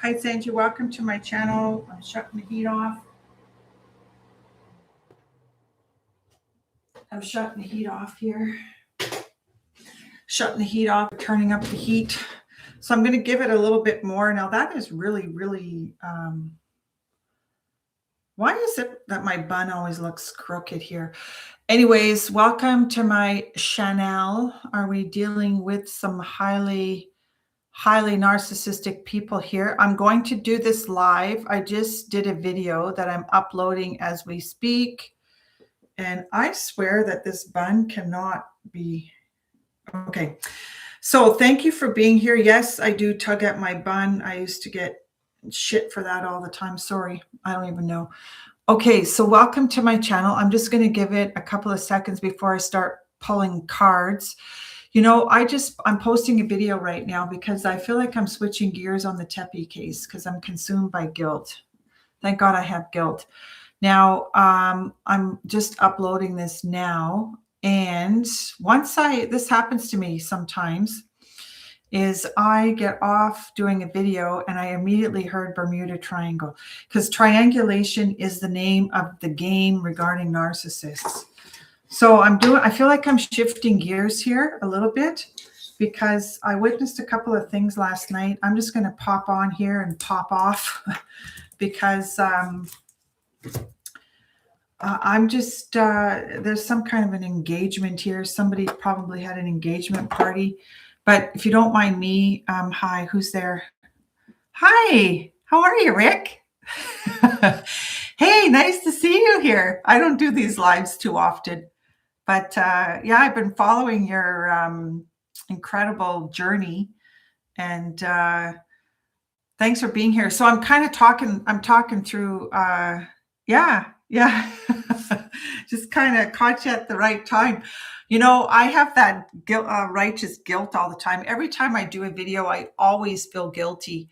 Hi, it's Angie. Welcome to my channel. I'm shutting the heat off. I'm shutting the heat off here. Shutting the heat off, turning up the heat. So I'm going to give it a little bit more. Now that is really, why is it that my bun always looks crooked here? Anyways, welcome to my channel. Are we dealing with some highly narcissistic people here? I'm going to do this live. I just did a video that I'm uploading as we speak. And I swear that this bun cannot be, okay. So thank you for being here. Yes, I do tug at my bun. I used to get shit for that all the time. Sorry, I don't even know. Okay, so welcome to my channel. I'm just going to give it a couple of seconds before I start pulling cards. You know, I'm posting a video right now because I feel like I'm switching gears on the Tepe case because I'm consumed by guilt. Thank God I have guilt. Now, I'm just uploading this now. And this happens to me sometimes, is I get off doing a video and I immediately heard Bermuda Triangle, because triangulation is the name of the game regarding narcissists. So I feel like I'm shifting gears here a little bit because I witnessed a couple of things last night. I'm just going to pop on here and pop off because I'm just, there's some kind of an engagement here. Somebody probably had an engagement party. But if you don't mind me, hi, who's there? Hi, how are you, Rick? Hey, nice to see you here. I don't do these lives too often. But yeah, I've been following your incredible journey. And thanks for being here. So I'm talking through, yeah. Just kind of caught you at the right time. You know, I have that righteous guilt all the time. Every time I do a video, I always feel guilty.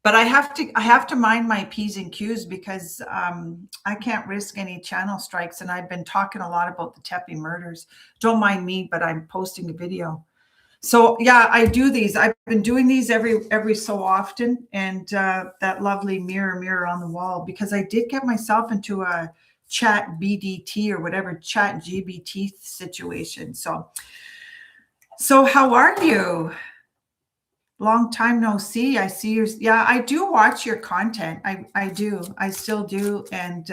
But I have to mind my P's and Q's because I can't risk any channel strikes. And I've been talking a lot about the Tepe murders. Don't mind me, but I'm posting a video. So yeah, I do these. I've been doing these every so often, and that lovely mirror on the wall, because I did get myself into a chat BDT or whatever, chat GBT situation. So how are you? Long time no see. I see you. Yeah, I do watch your content. I do. I still do. And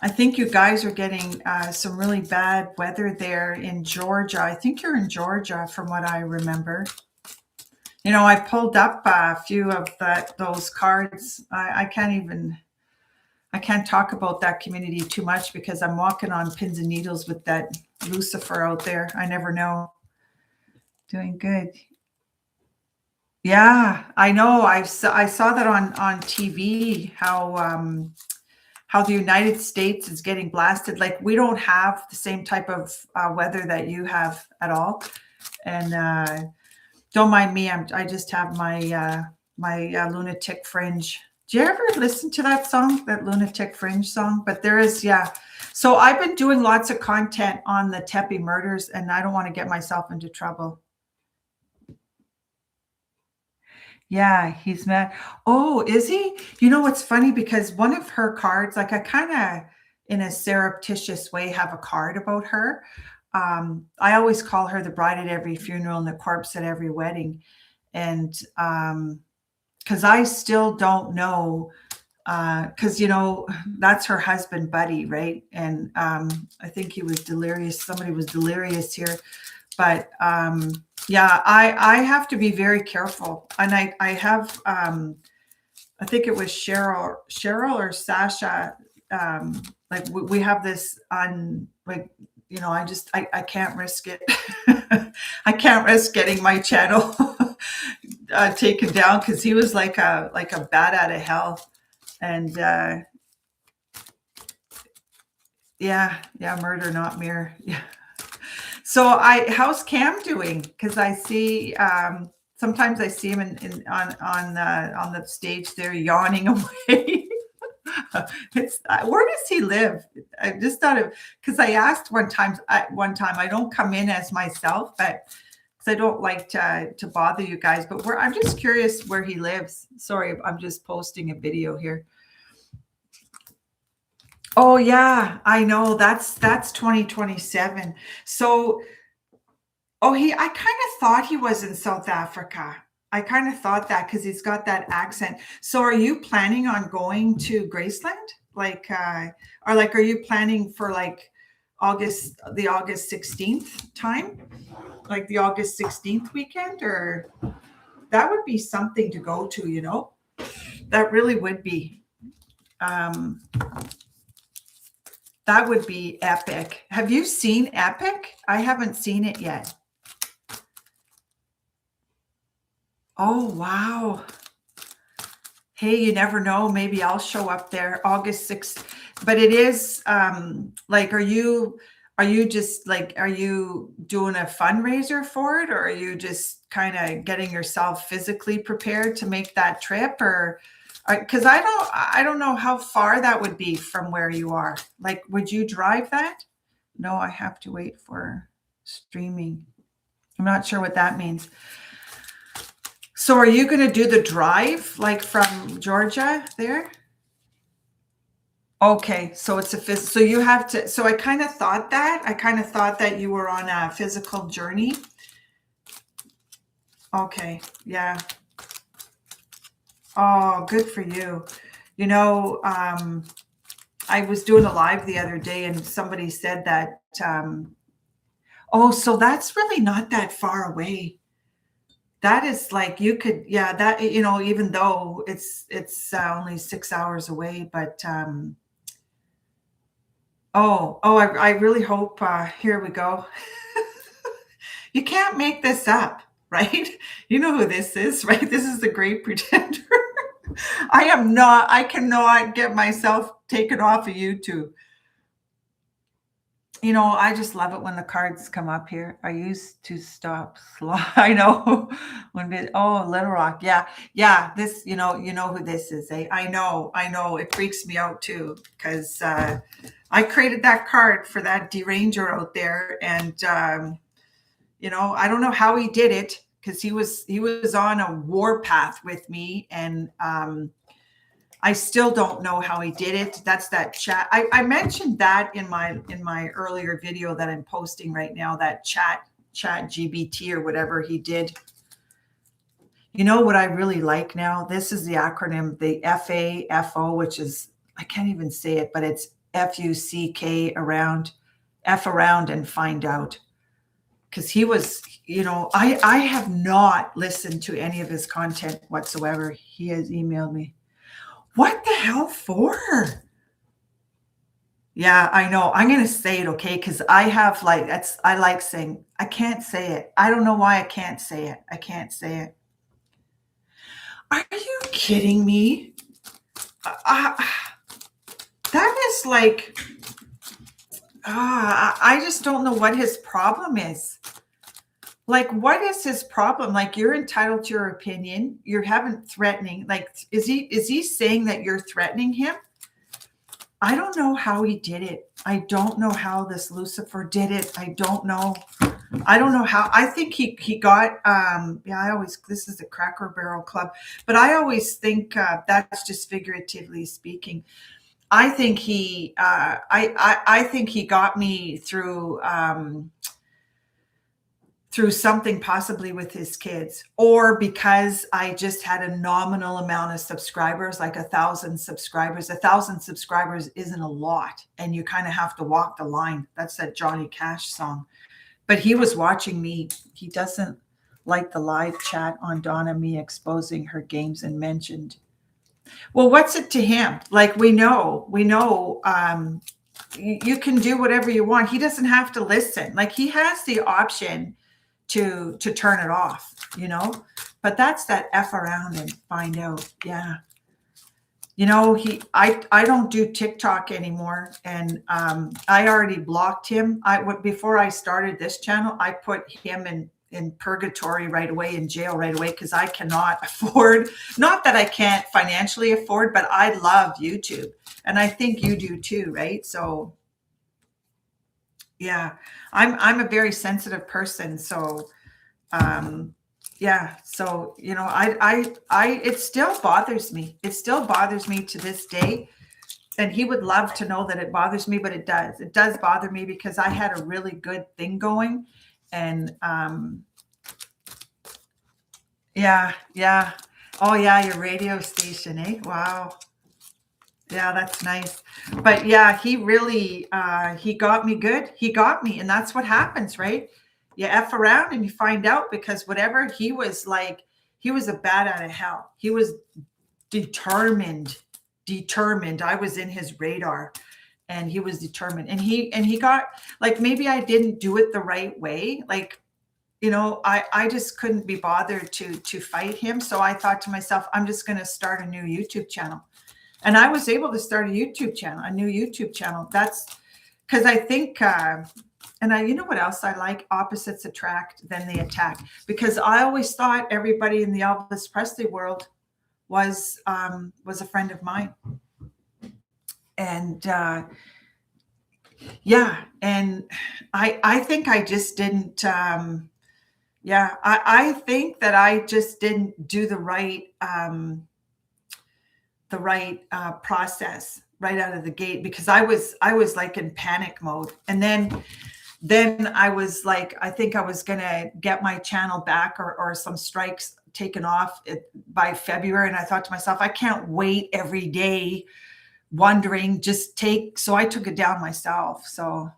I think you guys are getting some really bad weather there in Georgia. I think you're in Georgia from what I remember. You know, I pulled up a few of those cards. I can't talk about that community too much because I'm walking on pins and needles with that Lucifer out there. I never know. Doing good. Yeah, I know. I saw that on TV, how the United States is getting blasted. Like, we don't have the same type of weather that you have at all. And don't mind me. I just have my Lunatic Fringe. Do you ever listen to that song, that Lunatic Fringe song? But there is, yeah. So I've been doing lots of content on the Tepe murders, and I don't want to get myself into trouble. Yeah, he's mad. Oh, is he? You know what's funny? Because one of her cards, like, I kind of, in a surreptitious way, have a card about her. I always call her the bride at every funeral and the corpse at every wedding. And because I still don't know, because, you know, that's her husband, Buddy, right? And I think he was delirious. Somebody was delirious here. But yeah, I have to be very careful. And I have, I think it was Cheryl or Sasha. Like, we have this on, like, you know, I can't risk it. I can't risk getting my channel taken down, because he was like a bat out of hell. And yeah, murder, not mirror. Yeah. So how's Cam doing? Because I see sometimes I see him on the stage there yawning away. Where does he live? I just thought of, because I asked one time I don't come in as myself, but because because I don't like to bother you guys, but I'm just curious where he lives. Sorry, I'm just posting a video here. Oh yeah, I know that's 2027. So, oh, I kind of thought he was in South Africa. I kind of thought that because he's got that accent. So, are you planning on going to Graceland? Or like, are you planning for like the August 16th time? Like the August 16th weekend? Or that would be something to go to, you know? That really would be. Um, that would be epic. Have you seen Epic? I haven't seen it yet. Oh, wow. Hey, you never know. Maybe I'll show up there August 6th. But it is like, are you just like, are you doing a fundraiser for it, or are you just kind of getting yourself physically prepared to make that trip? Or because I don't know how far that would be from where you are. Like, would you drive that? No, I have to wait for streaming. I'm not sure what that means. So are you going to do the drive like from Georgia there? Okay, so it's so you have to, so I kind of thought that you were on a physical journey. Okay, yeah. Oh, good for you. You know, I was doing a live the other day and somebody said that, oh, so that's really not that far away. That is like you could, yeah, that, you know, even though it's only 6 hours away, but I really hope, here we go. You can't make this up, right? You know who this is, right? This is the Great Pretender. I cannot get myself taken off of YouTube. You know, I just love it when the cards come up here. I used to stop I know Little Rock. Yeah. Yeah. This, you know who this is, eh? I know. It freaks me out too, because I created that card for that deranger out there. And I don't know how he did it, because he was on a war path with me. And I still don't know how he did it. That's that chat. I mentioned that in my earlier video that I'm posting right now, that chat GBT or whatever he did. You know what I really like now? This is the acronym, the FAFO, which is, I can't even say it, but it's FUCK around, F around and find out. Because he was, I have not listened to any of his content whatsoever. He has emailed me. What the hell for? Yeah, I know. I'm going to say it, okay? Because I have I like saying, I can't say it. I don't know why I can't say it. I can't say it. Are you kidding me? That is like, I just don't know what his problem is. Like, what is his problem? Like, you're entitled to your opinion. You haven't threatening. Like, is he saying that you're threatening him? I don't know how he did it. I don't know how this Lucifer did it. I don't know how. I think he got, this is the Cracker Barrel Club, but I always think that's just figuratively speaking. I think I think he got me through something, possibly with his kids, or because I just had a nominal amount of subscribers, like 1,000 subscribers. 1,000 subscribers isn't a lot, and you kind of have to walk the line. That's that Johnny Cash song. But he was watching me. He doesn't like the live chat on Donna, me exposing her games, and mentioned, well, what's it to him? Like, we know, you can do whatever you want. He doesn't have to listen. Like, he has the option to turn it off, but that's that F around and find out. Yeah. I don't do TikTok anymore. And I already blocked him. Before I started this channel, I put him in purgatory right away, in jail right away, because I cannot afford, not that I can't financially afford, but I love YouTube. And I think you do too, right? So yeah, I'm a very sensitive person. So Yeah, so it still bothers me. It still bothers me to this day. And he would love to know that it bothers me, but it does. It does bother me because I had a really good thing going. And yeah, yeah. Oh yeah, your radio station, eh? Wow. Yeah, that's nice. But yeah, he really he got me good. He got me, and that's what happens, right? You F around and you find out because whatever he was like, he was a bat out of hell. He was determined, determined. I was in his radar and he was determined. And he got like maybe I didn't do it the right way. Like, I just couldn't be bothered to fight him. So I thought to myself, I'm just gonna start a new YouTube channel. And I was able to start a YouTube channel, a new YouTube channel. That's because I think, you know what else I like? Opposites attract, then they attack. Because I always thought everybody in the Elvis Presley world was a friend of mine, and yeah, and I think I just didn't. Yeah, I think that I just didn't do the right process right out of the gate because I was like in panic mode, and then I was like, I think I was gonna get my channel back or some strikes taken off by February, and I thought to myself, I can't wait every day wondering. So I took it down myself. So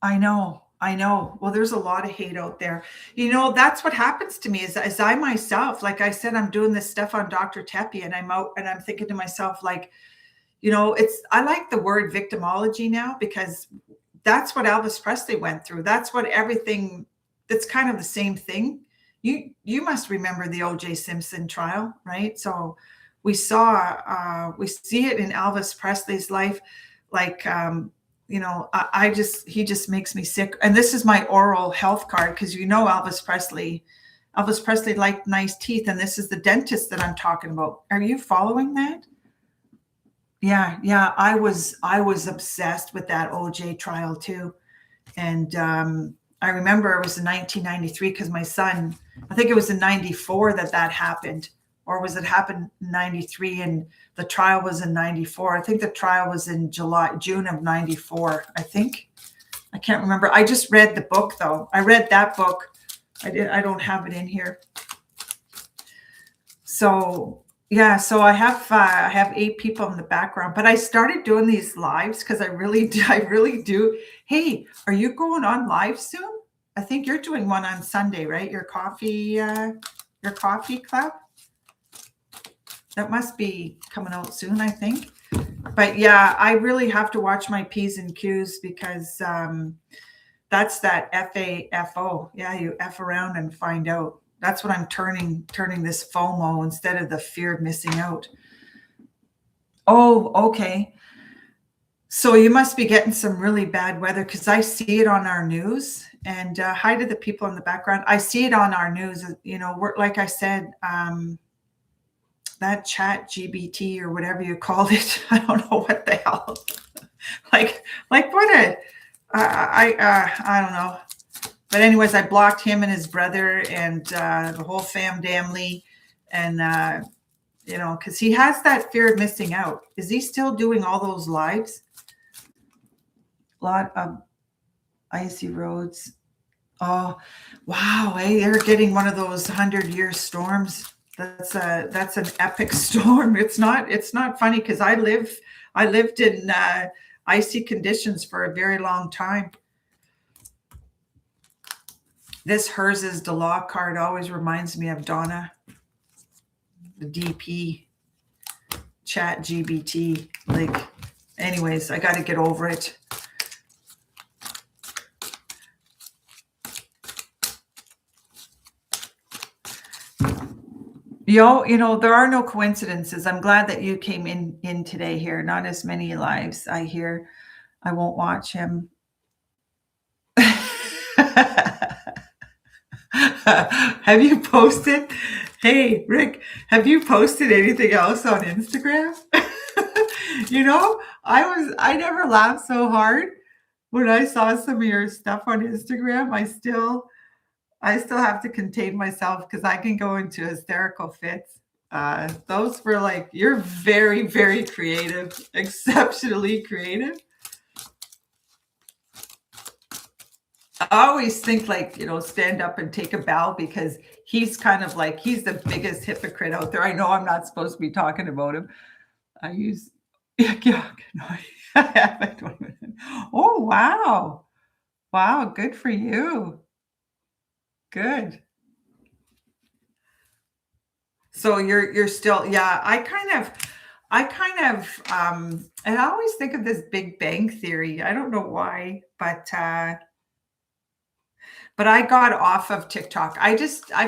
I know. Well, there's a lot of hate out there. That's what happens to me is I myself, like I said, I'm doing this stuff on Dr. Tepe and I'm out and I'm thinking to myself, like, I like the word victimology now because that's what Elvis Presley went through. That's what everything, that's kind of the same thing. You must remember the O.J. Simpson trial, right? So we see it in Elvis Presley's life, like he just makes me sick. And this is my oral health card because Elvis Presley liked nice teeth, and this is the dentist that I'm talking about. Are you following that? Yeah, yeah. I was obsessed with that OJ trial too. And I remember it was in 1993 because my son, I think it was in 94 that happened. Or was it happened in 93 and the trial was in 94? I think the trial was in June of 94, I think. I can't remember. I just read the book though. I read that book. I don't have it in here. So yeah, so I have 8 people in the background, but I started doing these lives because I really do. Hey, are you going on live soon? I think you're doing one on Sunday, right? Your coffee club. That must be coming out soon, I think. But yeah, I really have to watch my P's and Q's because that's that FAFO. Yeah, you F around and find out. That's what I'm turning this FOMO instead of the fear of missing out. Oh, okay. So you must be getting some really bad weather because I see it on our news. And hi to the people in the background. I see it on our news. We're, like I said, that chat GBT or whatever you called it. I don't know what the hell. like what I don't know. But anyways, I blocked him and his brother and the whole family, and because he has that fear of missing out. Is he still doing all those lives? A lot of icy roads. Oh, wow! Hey, they're getting one of those 100-year storms. That's an epic storm. It's not funny because I lived in icy conditions for a very long time. This hers is the law card always reminds me of Donna, the DP, chat GBT. Like, anyways, I got to get over it. There are no coincidences. I'm glad that you came in today here. Not as many lives I hear. I won't watch him. Have you posted? Hey, Rick, have you posted anything else on Instagram? I never laughed so hard when I saw some of your stuff on Instagram. I still have to contain myself because I can go into hysterical fits. Those were like, you're very, very creative, exceptionally creative. I always think like, stand up and take a bow because he's kind of like, he's the biggest hypocrite out there. I know I'm not supposed to be talking about him. I use, yeah, no, I haven't. Oh, wow. Wow. Good for you. Good. So you're still, yeah, and I always think of this Big Bang Theory. I don't know why, but I got off of TikTok. I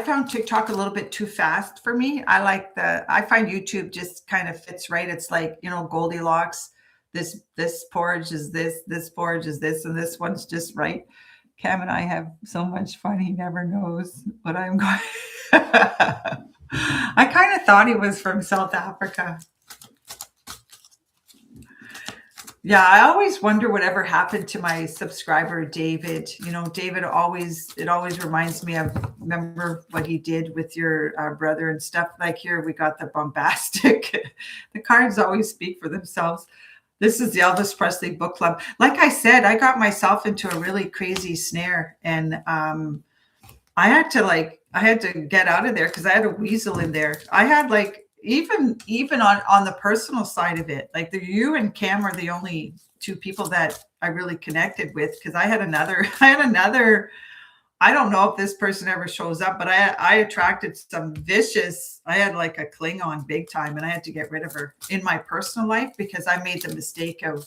found TikTok a little bit too fast for me. I find YouTube just kind of fits right. It's like, Goldilocks. This porridge is this porridge is this, and this one's just right. Cam and I have so much fun. He never knows what I'm going. I kind of thought he was from South Africa. Yeah, I always wonder whatever happened to my subscriber, David. David it always reminds me of, remember what he did with your brother and stuff. Like here, we got the bombastic. The cards always speak for themselves. This is the Elvis Presley book club. Like I said, I got myself into a really crazy snare, and I had to get out of there because I had a weasel in there. I had like, even on the personal side of it, like you and Cam are the only two people that I really connected with, because I had another, I don't know if this person ever shows up, but I attracted some vicious, I had like a Klingon big time, and I had to get rid of her in my personal life because I made the mistake of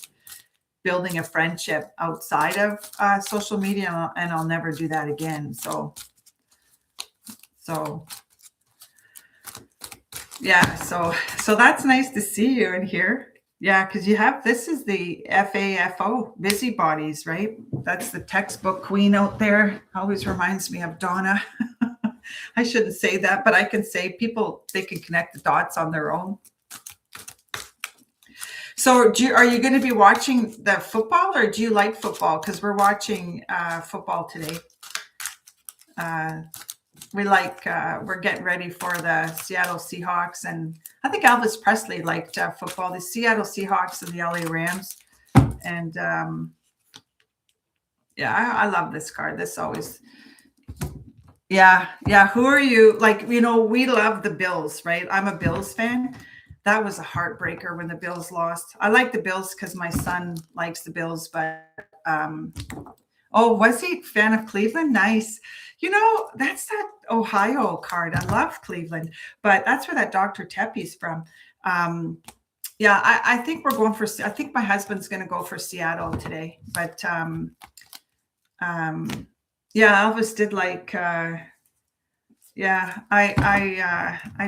building a friendship outside of social media, and I'll never do that again. So yeah, so that's nice to see you in here. Yeah, because this is the FAFO, busybodies, right? That's the textbook queen out there. Always reminds me of Donna. I shouldn't say that, but I can say they can connect the dots on their own. So are you going to be watching the football, or do you like football? Because we're watching football today. We're getting ready for the Seattle Seahawks, and I think Elvis Presley liked football, the Seattle Seahawks and the LA Rams. And I love this card. This always, yeah. Who are you? Like, we love the Bills, right? I'm a Bills fan. That was a heartbreaker when the Bills lost. I like the Bills because my son likes the Bills, but was he a fan of Cleveland? Nice. That's that Ohio card. I love Cleveland, but that's where that Dr. Tepe's from. I think we're going I think my husband's going to go for Seattle today, but Elvis did like, I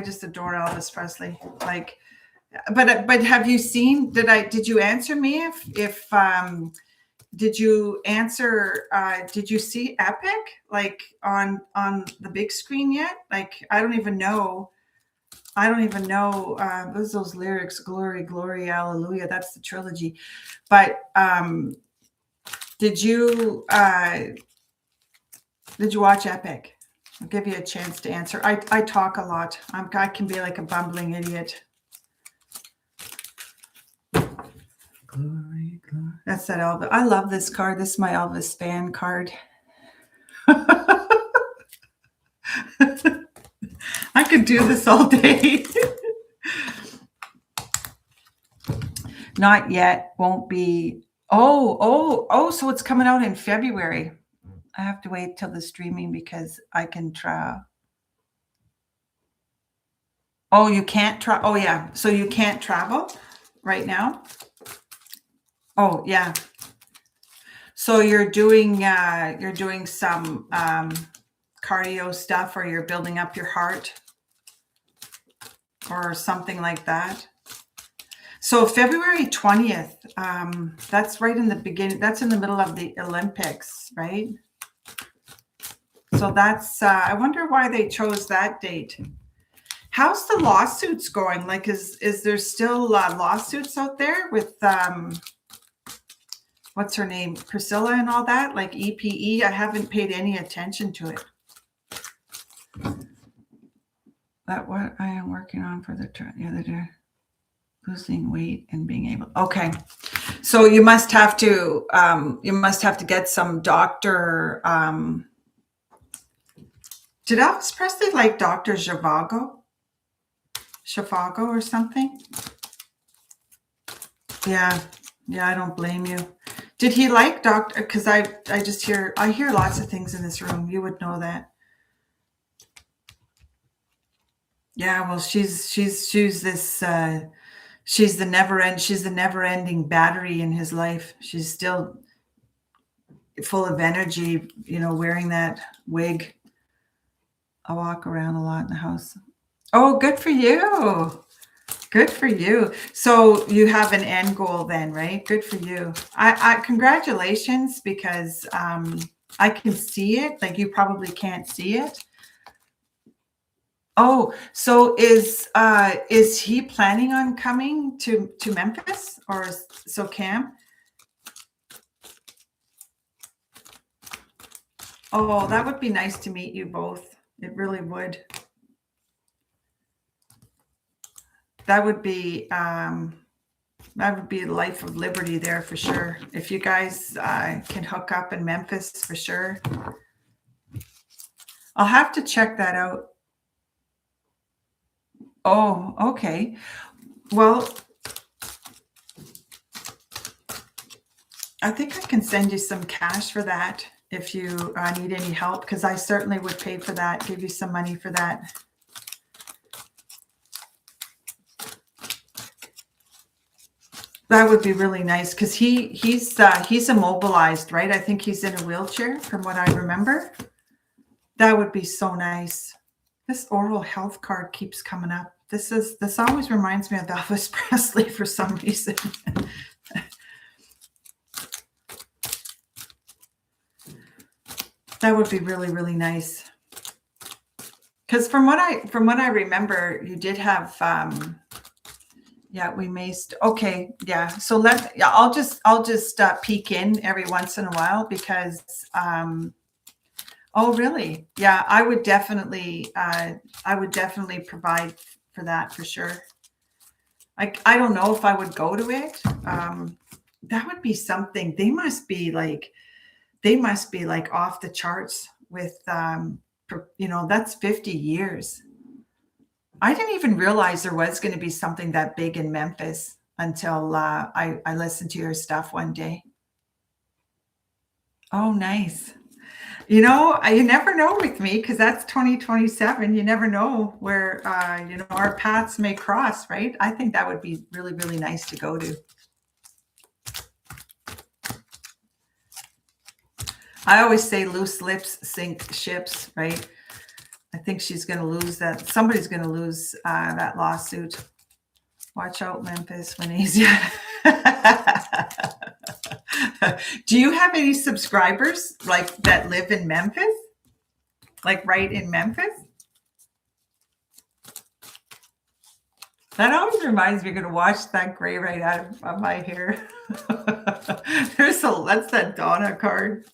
just adore Elvis Presley. Like, but have you seen, did you answer me if did you answer, did you see Epic like on the big screen yet? Like, I don't even know those lyrics, glory, glory, hallelujah. That's the trilogy. But did you watch Epic? I'll give you a chance to answer. I talk a lot. I can be like a bumbling idiot. Glory, glory. That's that Elvis. I love this card. This is my Elvis fan card. I could do this all day. Not yet. Won't be. So it's coming out in February. I have to wait till the streaming because I can try. Oh, you can't try. Oh, yeah. So you can't travel right now? Oh, yeah. So you're doing some cardio stuff, or you're building up your heart or something like that. So February 20th, that's right in the beginning. That's in the middle of the Olympics, right? So that's, I wonder why they chose that date. How's the lawsuits going? Like, is there still lawsuits out there with, what's her name? Priscilla and all that, like EPE? I haven't paid any attention to it. That what I am working on for the other day, losing weight and being able. Okay, so you must have to get some doctor. Did Elvis Presley like Doctor Zhivago or something? Yeah, yeah, I don't blame you. Did he like Doctor? Because I just hear lots of things in this room. You would know that. Yeah, well, she's this she's the never ending battery in his life. She's still full of energy, wearing that wig. I walk around a lot in the house. Oh, good for you. Good for you. So you have an end goal then, right? Good for you. I congratulations, because I can see it. Like, you probably can't see it. Oh, so is he planning on coming to Memphis, or so Cam? Oh, that would be nice to meet you both. It really would. That would be a life of liberty there for sure. If you guys can hook up in Memphis, for sure. I'll have to check that out. Oh, okay. Well, I think I can send you some cash for that if you need any help, because I certainly would pay for that, give you some money for that. That would be really nice, because he's immobilized, right? I think he's in a wheelchair from what I remember. That would be so nice. This oral health card keeps coming up. This always reminds me of Elvis Presley for some reason. That would be really, really nice. Because from what I remember, you did have yeah, we may okay, yeah. So I'll just peek in every once in a while, because oh, really? Yeah, I would definitely provide for that for sure. I don't know if I would go to it. That would be something. They must be like off the charts with that's 50 years. I didn't even realize there was going to be something that big in Memphis until I listened to your stuff one day. Oh, nice. You never know with me, because that's 2027. You never know where our paths may cross, right? I think that would be really, really nice to go to. I always say loose lips sink ships, right? I think she's going to lose that. Somebody's going to lose that lawsuit. Watch out, Memphis, when he's. Do you have any subscribers like that live in Memphis? Like right in Memphis? That always reminds me, I'm going to wash that gray right out of my hair. That's that Donna card.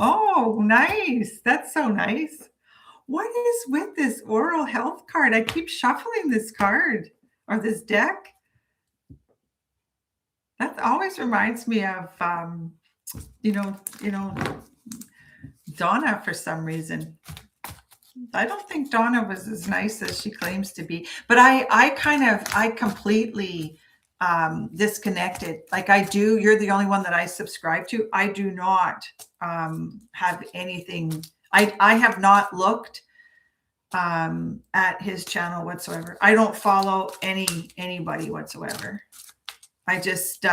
Oh, nice. That's so nice. What is with this oral health card? I keep shuffling this card or this deck. That always reminds me of, Donna for some reason. I don't think Donna was as nice as she claims to be, but I completely disconnected. Like I do, you're the only one that I subscribe to. I do not have anything. I have not looked at his channel whatsoever. I don't follow anybody whatsoever. I just,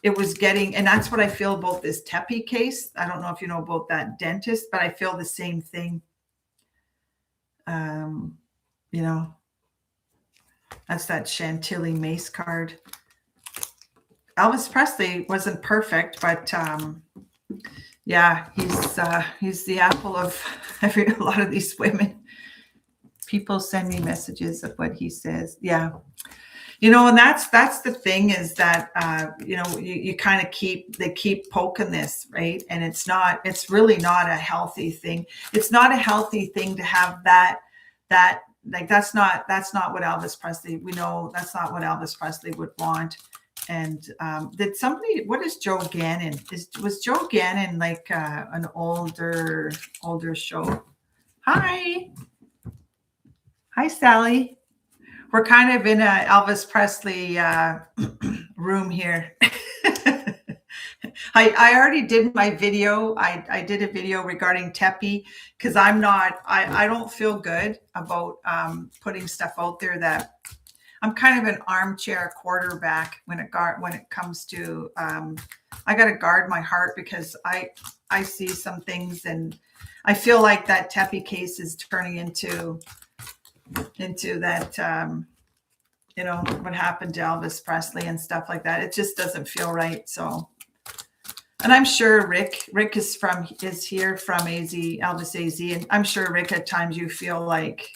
it was getting, and that's what I feel about this Tepe case. I don't know if you know about that dentist, but I feel the same thing. That's that Chantilly Mace card. Elvis Presley wasn't perfect, but yeah, he's the apple of a lot of these women. People send me messages of what he says. Yeah. And that's the thing is that, you kind of keep poking this, right? And it's really not a healthy thing. It's not a healthy thing to have that that like that's not what Elvis Presley, we know that's not what Elvis Presley would want. And did somebody, what is Joe Gannon? Was Joe Gannon like an older show? Hi. Hi, Sally. We're kind of in a Elvis Presley room here. I already did my video. I did a video regarding Teppy because I don't feel good about putting stuff out there that I'm kind of an armchair quarterback when it comes to I got to guard my heart because I see some things and I feel like that Teppy case is turning into that what happened to Elvis Presley and stuff like that. It just doesn't feel right. So, and I'm sure Rick is here from AZ, Elvis AZ, and I'm sure Rick, at times you feel like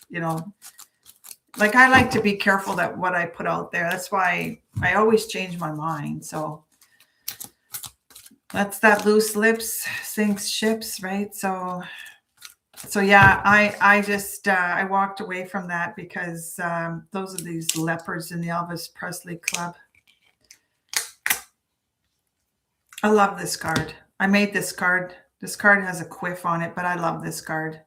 like I like to be careful that what I put out there. That's why I always change my mind. So that's that loose lips sinks ships, right? So yeah, I just I walked away from that because those are these leopards in the Elvis Presley Club. I love this card. I made this card. This card has a quiff on it, but I love this card.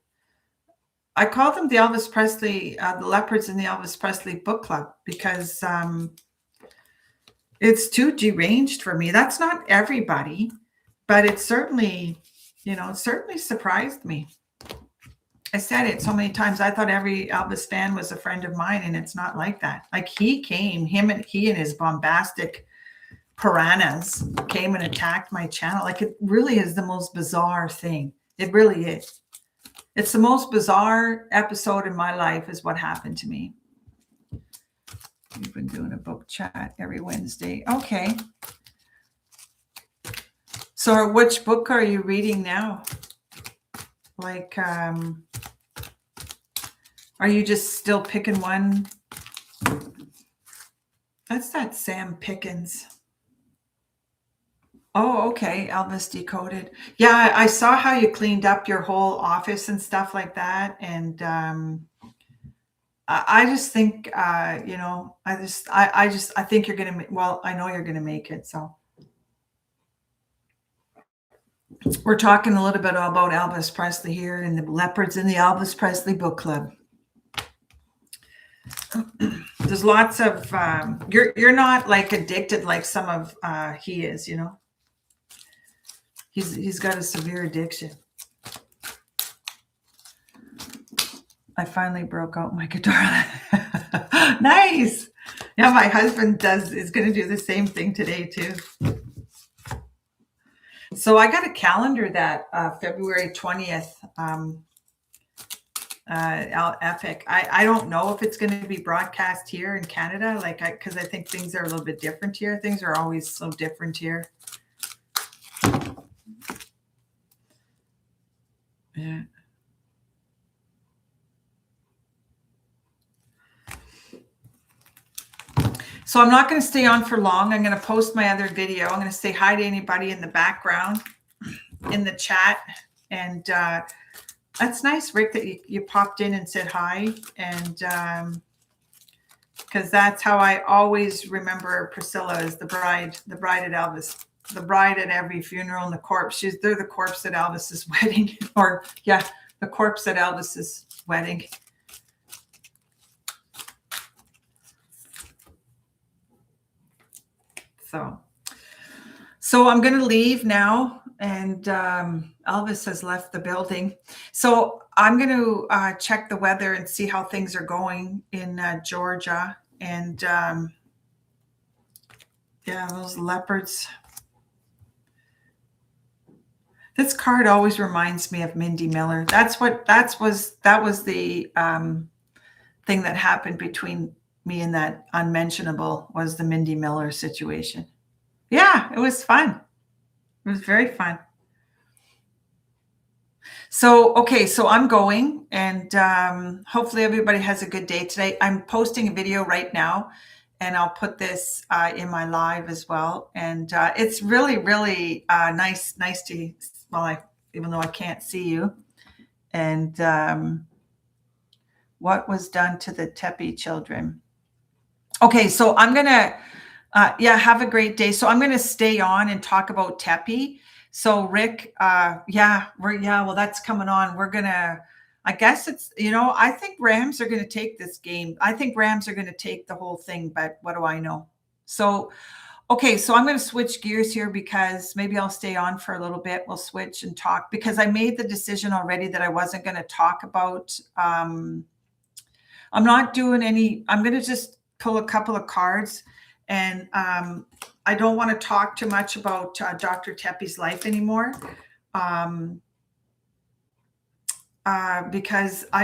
I call them the Elvis Presley, the leopards in the Elvis Presley book club because it's too deranged for me. That's not everybody, but it certainly, it certainly surprised me. I said it so many times. I thought every Elvis fan was a friend of mine, and it's not like that. Like he and his bombastic piranhas came and attacked my channel. Like it really is the most bizarre thing. It really is. It's the most bizarre episode in my life is what happened to me. We've been doing a book chat every Wednesday. Okay. So which book are you reading now? Like, are you just still picking one? That's that Sam Pickens. Oh, okay. Elvis Decoded. Yeah, I saw how you cleaned up your whole office and stuff like that. And I just think, I think you're going to, well, I know you're going to make it. So we're talking a little bit about Elvis Presley here and the leopards in the Elvis Presley book club. There's lots of, you're not like addicted like some of he is, He's got a severe addiction. I finally broke out my guitar. Nice. Yeah, my husband is going to do the same thing today too. So I got a calendar that February 20th, Epic. I don't know if it's going to be broadcast here in Canada, because I think things are a little bit different here. Things are always so different here. Yeah. So I'm not going to stay on for long. I'm going to post my other video. I'm going to say hi to anybody in the background in the chat. And that's nice, Rick, that you popped in and said hi. And because that's how I always remember Priscilla as the bride at Elvis, the bride at every funeral, and the corpse. They're the corpse at Elvis's wedding, or yeah, the corpse at Elvis's wedding. So I'm going to leave now, and Elvis has left the building. So I'm going to check the weather and see how things are going in Georgia. And yeah, those leopards. This card always reminds me of Mindy Miller. That was the thing that happened between me and that unmentionable, was the Mindy Miller situation. Yeah, it was fun. It was very fun. So, okay, so I'm going, and hopefully everybody has a good day today. I'm posting a video right now, and I'll put this in my live as well. And it's really, really nice to, well, even though I can't see you. And What was done to the Tepe children? Okay, so I'm gonna, yeah, have a great day. So I'm gonna stay on and talk about Tepe. So Rick, well, that's coming on. We're gonna, I guess it's, I think Rams are gonna take this game. I think Rams are gonna take the whole thing, but what do I know? So, okay, so I'm gonna switch gears here because maybe I'll stay on for a little bit. We'll switch and talk because I made the decision already that I wasn't gonna talk about. I'm not doing any, I'm going to just pull a couple of cards and I don't want to talk too much about Dr. Tepe's life anymore because I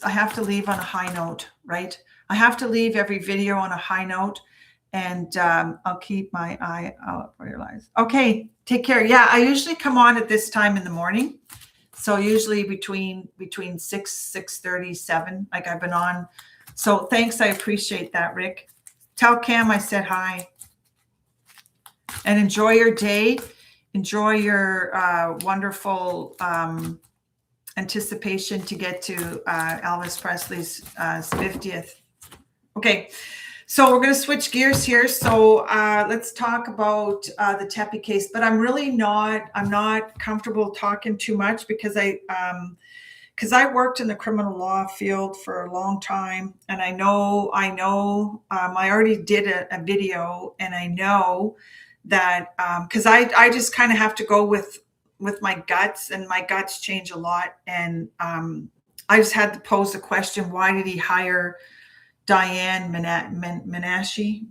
have to leave on a high note, right? I have to leave every video on a high note and I'll keep my eye out for your lives. Okay, take care. Yeah, I usually come on at this time in the morning. So usually between 6:30, 7, like I've been on. So thanks. I appreciate that, Rick. Tell Cam I said hi. And enjoy your day. Enjoy your wonderful anticipation to get to Elvis Presley's 50th. Okay. So we're going to switch gears here. So let's talk about the Tepe case, but I'm not comfortable talking too much because I worked in the criminal law field for a long time. And I already did a video and I know that because I just kind of have to go with my guts and my guts change a lot. And I just had to pose the question, why did he hire Diane Menashe?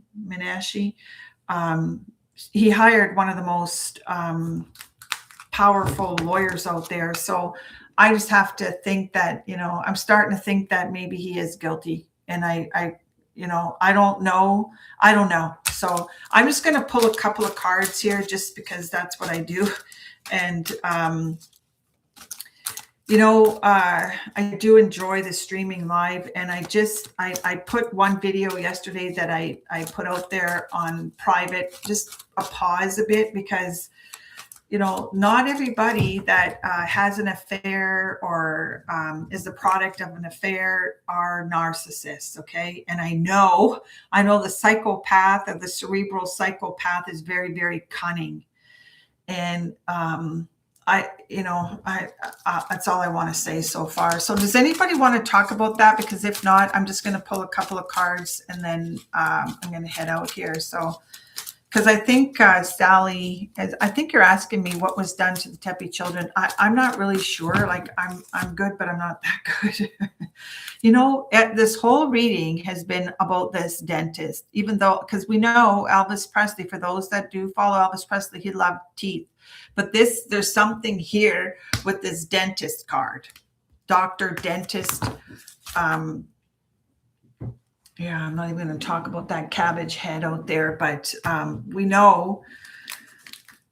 He hired one of the most powerful lawyers out there. So I just have to think that, I'm starting to think that maybe he is guilty. And I don't know. So I'm just going to pull a couple of cards here just because that's what I do. And, I do enjoy the streaming live, and I put one video yesterday that I put out there on private, just a pause a bit because, not everybody that has an affair or is the product of an affair are narcissists. Okay. And I know the psychopath or the cerebral psychopath is very, very cunning. And, that's all I want to say so far. So does anybody want to talk about that? Because if not, I'm just going to pull a couple of cards and then I'm going to head out here. So, because I think Sally, I think you're asking me what was done to the Tepe children. I'm not really sure. Like I'm good, but I'm not that good. This whole reading has been about this dentist, even though, because we know Elvis Presley, for those that do follow Elvis Presley, he loved teeth. But there's something here with this dentist card, doctor, dentist. I'm not even going to talk about that cabbage head out there, but we know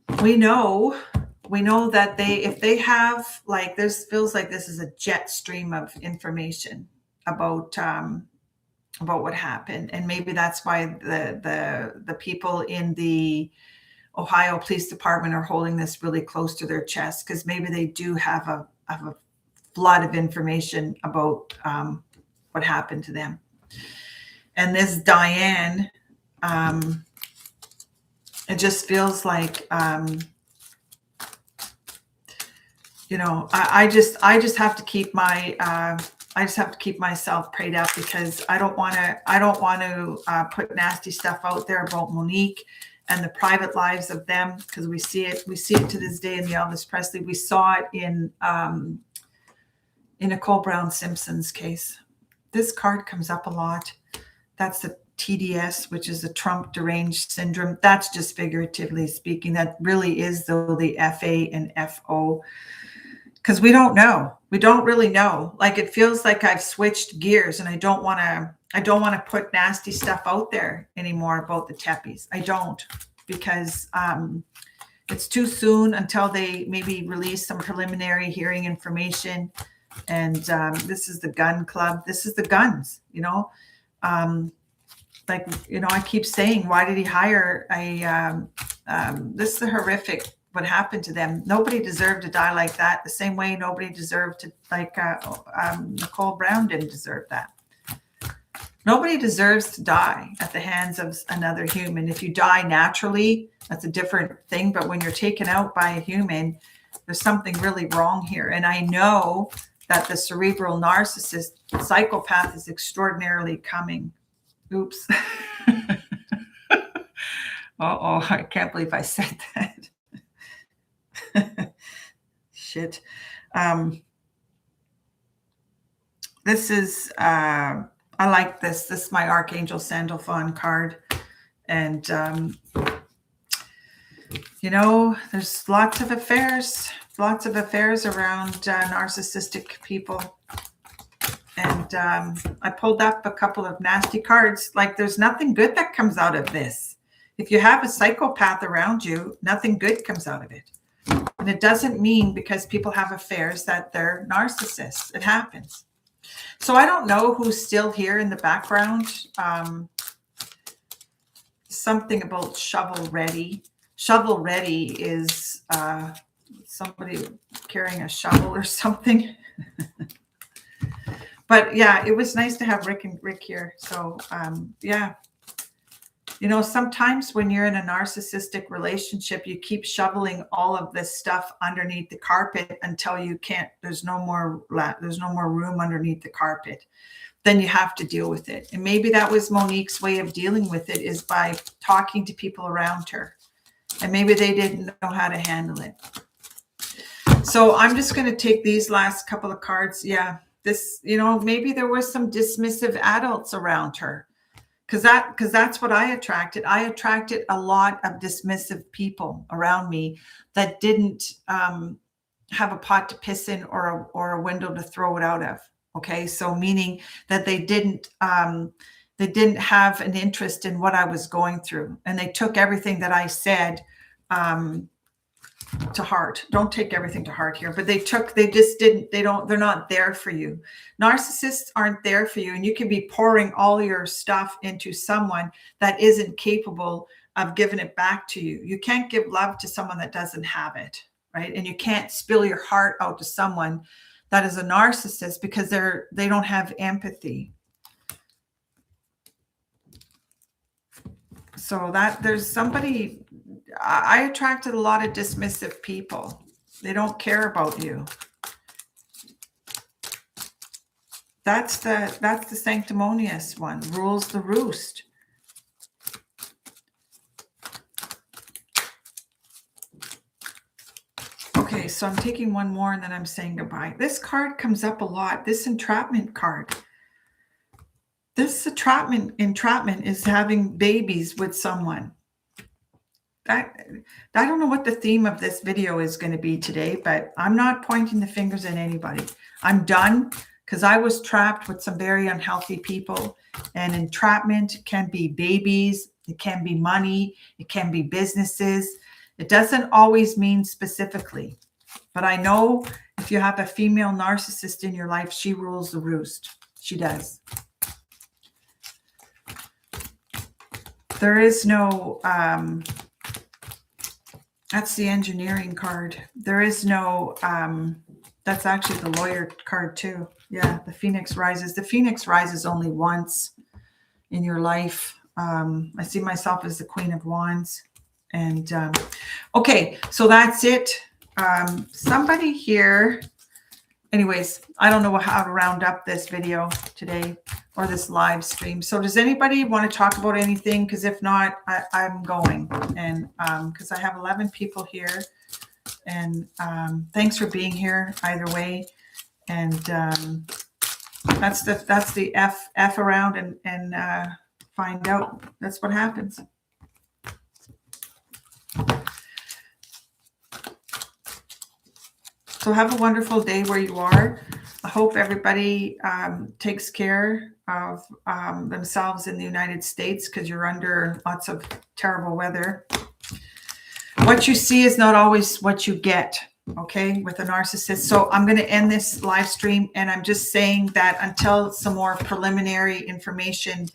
that if they have, like, this feels like this is a jet stream of information about what happened, and maybe that's why the people in the Ohio Police Department are holding this really close to their chest, because maybe they do have a flood of information about what happened to them. And this Diane, it just feels like, I just have to keep myself prayed up, because I don't want to put nasty stuff out there about Monique and the private lives of them, because we see it to this day in the Elvis Presley. We saw it in Nicole Brown Simpson's case. This card comes up a lot. That's the TDS, which is the Trump deranged syndrome. That's just figuratively speaking. That really is, though, the FA and FO, because we don't know. We don't really know. Like, it feels like I've switched gears, and I don't want to put nasty stuff out there anymore about the Tepes. I don't, because it's too soon until they maybe release some preliminary hearing information. And this is the gun club. This is the guns, I keep saying, why did he hire this is a horrific what happened to them. Nobody deserved to die like that. The same way nobody deserved to, like Nicole Brown didn't deserve that. Nobody deserves to die at the hands of another human. If you die naturally, that's a different thing. But when you're taken out by a human, there's something really wrong here. And I know that the cerebral narcissist psychopath is extraordinarily coming. Oops. Uh-oh, I can't believe I said that. Shit. This is, I like this. This is my Archangel Sandalphon card. And, you know, there's lots of affairs around narcissistic people. And I pulled up a couple of nasty cards. Like, there's nothing good that comes out of this. If you have a psychopath around you, nothing good comes out of it. And it doesn't mean because people have affairs that they're narcissists. It happens. So I don't know who's still here in the background. Something about shovel ready. Shovel ready is somebody carrying a shovel or something. But yeah, it was nice to have Rick here. So yeah. You know, sometimes when you're in a narcissistic relationship, you keep shoveling all of this stuff underneath the carpet until you can't, there's no more room underneath the carpet. Then you have to deal with it. And maybe that was Monique's way of dealing with it, is by talking to people around her. And maybe they didn't know how to handle it. So I'm just going to take these last couple of cards. Yeah, this, you know, maybe there was some dismissive adults around her. Because that's what I attracted. I attracted a lot of dismissive people around me that didn't have a pot to piss in or a window to throw it out of. Okay, so meaning that they didn't have an interest in what I was going through, and they took everything that I said to heart. Don't take everything to heart here, but they're not there for you. Narcissists aren't there for you, and you can be pouring all your stuff into someone that isn't capable of giving it back to you. You can't give love to someone that doesn't have it, right? And you can't spill your heart out to someone that is a narcissist because they don't have empathy. So that there's somebody, I attracted a lot of dismissive people. They don't care about you. That's the sanctimonious one, rules the roost. Okay, so I'm taking one more and then I'm saying goodbye. This card comes up a lot, this entrapment card. This entrapment is having babies with someone. I don't know what the theme of this video is going to be today, but I'm not pointing the fingers at anybody. I'm done, because I was trapped with some very unhealthy people. And entrapment can be babies, it can be money, it can be businesses. It doesn't always mean specifically. But I know if you have a female narcissist in your life, she rules the roost. She does. There is no... that's the engineering card. There is no, that's actually the lawyer card too. Yeah, the Phoenix rises. The Phoenix rises only once in your life. I see myself as the Queen of Wands. And okay, so that's it. Somebody here, anyways, I don't know how to round up this video today or this live stream. So does anybody want to talk about anything? Because if not, I'm going. And because I have 11 people here. And thanks for being here either way. And that's the F around and find out. That's what happens. So have a wonderful day where you are. I hope everybody takes care of themselves in the United States, because you're under lots of terrible weather. What you see is not always what you get, okay, with a narcissist. So I'm going to end this live stream, and I'm just saying that until some more preliminary information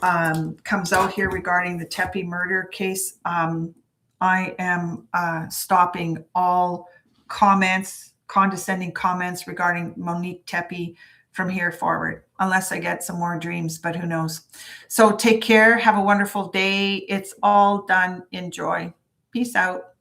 comes out here regarding the Tepe murder case, I am stopping all comments, condescending comments regarding Monique Tepe from here forward, unless I get some more dreams, but who knows. So take care. Have a wonderful day. It's all done. Enjoy. Peace out.